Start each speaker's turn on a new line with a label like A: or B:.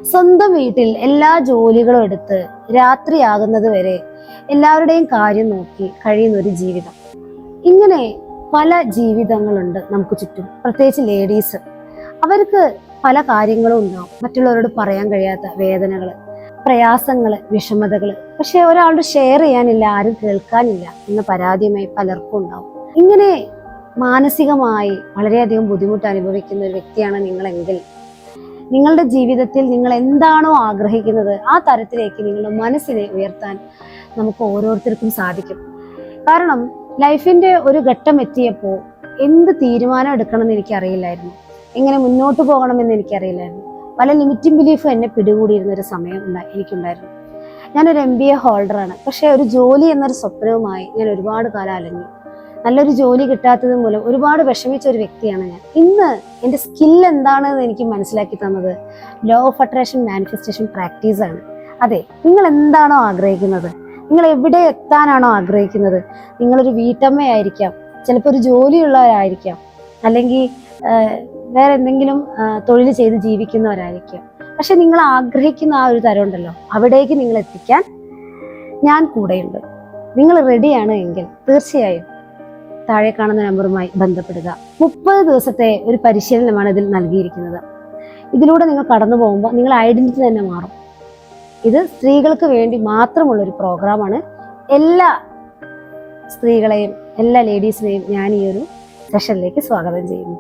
A: സ്വന്തം വീട്ടിൽ എല്ലാ ജോലികളും എടുത്ത് രാത്രിയാകുന്നത് വരെ എല്ലാവരുടെയും കാര്യം നോക്കി കഴിയുന്ന ഒരു ജീവിതം. ഇങ്ങനെ പല ജീവിതങ്ങളുണ്ട് നമുക്ക് ചുറ്റും, പ്രത്യേകിച്ച് ലേഡീസ്. അവർക്ക് പല കാര്യങ്ങളും ഉണ്ടാവും, മറ്റുള്ളവരോട് പറയാൻ കഴിയാത്ത വേദനകൾ, പ്രയാസങ്ങൾ, വിഷമതകൾ. പക്ഷെ ഒരാളോട് ഷെയർ ചെയ്യാനില്ല, ആരും കേൾക്കാനില്ല എന്ന പരാതിയുമായി പലർക്കും ഉണ്ടാവും. ഇങ്ങനെ മാനസികമായി വളരെയധികം ബുദ്ധിമുട്ട് അനുഭവിക്കുന്ന ഒരു വ്യക്തിയാണ് നിങ്ങളെങ്കിൽ, നിങ്ങളുടെ ജീവിതത്തിൽ നിങ്ങൾ എന്താണോ ആഗ്രഹിക്കുന്നത് ആ തരത്തിലേക്ക് നിങ്ങളുടെ മനസ്സിനെ ഉയർത്താൻ നമുക്ക് ഓരോരുത്തർക്കും സാധിക്കും. കാരണം ലൈഫിന്റെ ഒരു ഘട്ടം എത്തിയപ്പോൾ എന്ത് തീരുമാനം എടുക്കണമെന്ന് എനിക്കറിയില്ലായിരുന്നു, എങ്ങനെ മുന്നോട്ട് പോകണമെന്ന് എനിക്കറിയില്ലായിരുന്നു. പല ലിമിറ്റിംഗ് ബിലീഫും എന്നെ പിടികൂടിയിരുന്ന ഒരു സമയം എനിക്കുണ്ടായിരുന്നു. ഞാനൊരു MBA ഹോൾഡറാണ്. പക്ഷെ ഒരു ജോലി എന്നൊരു സ്വപ്നവുമായി ഞാൻ ഒരുപാട് കാലം അലഞ്ഞു. നല്ലൊരു ജോലി കിട്ടാത്തത് മൂലം ഒരുപാട് വിഷമിച്ച ഒരു വ്യക്തിയാണ് ഞാൻ. ഇന്ന് എൻ്റെ സ്കിൽ എന്താണെന്ന് എനിക്ക് മനസ്സിലാക്കി തന്നത് ലോ ഓഫ് അട്രാക്ഷൻ മാനിഫെസ്റ്റേഷൻ പ്രാക്ടീസാണ്. അതെ, നിങ്ങൾ എന്താണോ ആഗ്രഹിക്കുന്നത്, നിങ്ങൾ എവിടെ എത്താനാണോ ആഗ്രഹിക്കുന്നത്, നിങ്ങളൊരു വീട്ടമ്മയായിരിക്കാം, ചിലപ്പോൾ ഒരു ജോലിയുള്ളവരായിരിക്കാം, അല്ലെങ്കിൽ വേറെ എന്തെങ്കിലും തൊഴിൽ ചെയ്ത് ജീവിക്കുന്നവരായിരിക്കാം. പക്ഷെ നിങ്ങൾ ആഗ്രഹിക്കുന്ന ആ ഒരു തരം ഉണ്ടല്ലോ, അവിടേക്ക് നിങ്ങൾ എത്തിക്കാൻ ഞാൻ കൂടെയുണ്ട്. നിങ്ങൾ റെഡിയാണ് എങ്കിൽ തീർച്ചയായും താഴെ കാണുന്ന നമ്പറുമായി ബന്ധപ്പെടുക. 30 ദിവസത്തെ ഒരു പരിശീലനമാണ് ഇതിൽ നൽകിയിരിക്കുന്നത്. ഇതിലൂടെ നിങ്ങൾ കടന്നു പോകുമ്പോൾ നിങ്ങളുടെ ഐഡന്റിറ്റി തന്നെ മാറും. ഇത് സ്ത്രീകൾക്ക് വേണ്ടി മാത്രമുള്ള ഒരു പ്രോഗ്രാമാണ്. എല്ലാ സ്ത്രീകളെയും എല്ലാ ലേഡീസിനെയും ഞാൻ ഈ ഒരു സെഷനിലേക്ക് സ്വാഗതം ചെയ്യുന്നു.